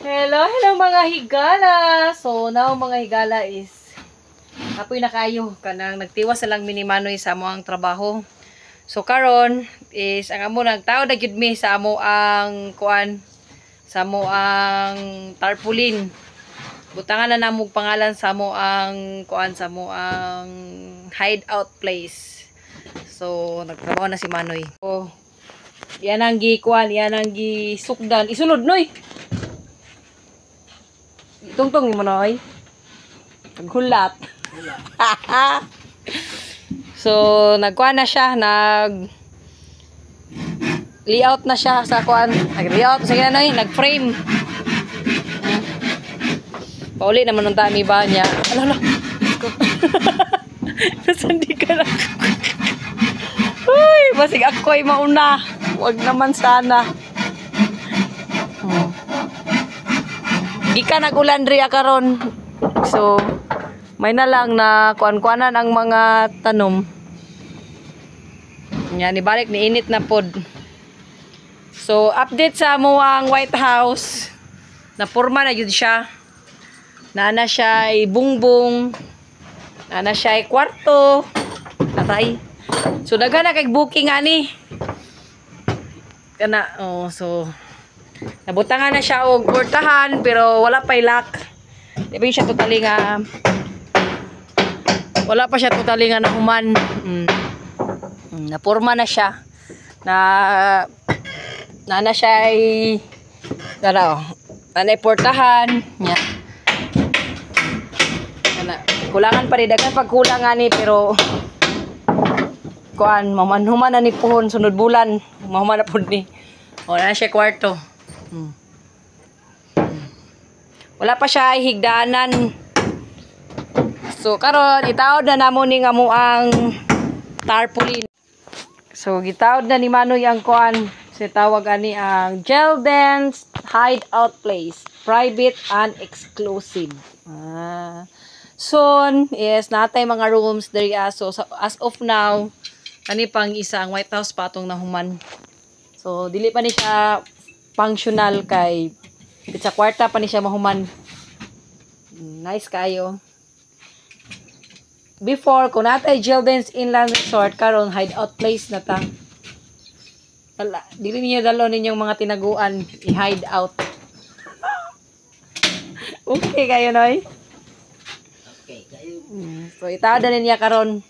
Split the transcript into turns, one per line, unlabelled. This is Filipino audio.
Hello mga higala. So now mga higala is apoy na kayo kanang nagtiwas sa lang minimanoy sa amo ang trabaho. So karon is ang amo nagtao na gyud mi sa amo ang kuan sa amo ang tarpaulin. Butangan na namo pangalan sa amo ang kuan sa amo ang hideout place. So nagtrabaho na si Manoy. So yan ang gikuan, yan ang gisukdan. Isulod noy. Tungtong mo noy. Naghulat. So nagkuan na siya, layout na siya sa kuan. Nag-layout sa noy, nag-frame. Pauli naman ng tami ba niya. Ala. Nasandi ka na. Uy, basig ako ay mauna. Huwag naman sana. Di ka nagulan rin karon. So, may na lang na kuan-kuanan ang mga tanom. Yan, ibalik ni init na pod. So, update sa mo ang White House. Napurma na yun siya. Naana siya ay bungbong. Naana siya ay kwarto. Natay. So, daghan na kay booking ani. Kana, oh, so nabutangan na siya og portahan pero wala pa lock. Di ba siya totally nga wala pa siya totally nga nahuman. Napurma na siya. Na siya ay kana, nanay portahan nya. Kana, kulangan pa rin daghan pagkulangan ni pero kuan mamanhuman na ni puhon sunod bulan mahuman na pud ni. O na siya kwarto. Wala pa siya higdanan. So karon itaod na namo ni amo ang tarpaulin. So gitaod na ni Manoy ang kuan si tawag ani ang Gelden's Hideout Place, private and exclusive. Soon is natay mga rooms there. So as of now kani pang isang White House patong nahuman. So dili pa ni siya functional kay sa kwarta pa ni siya mahuman. Nice kayo. Before kung natay Gelden's Inland Resort karon hideout place na ta. Dili niyo dalo ninyong mga tinaguan i-hide out. Okay kayo noy? Okay kayo. So itaod na niya karon.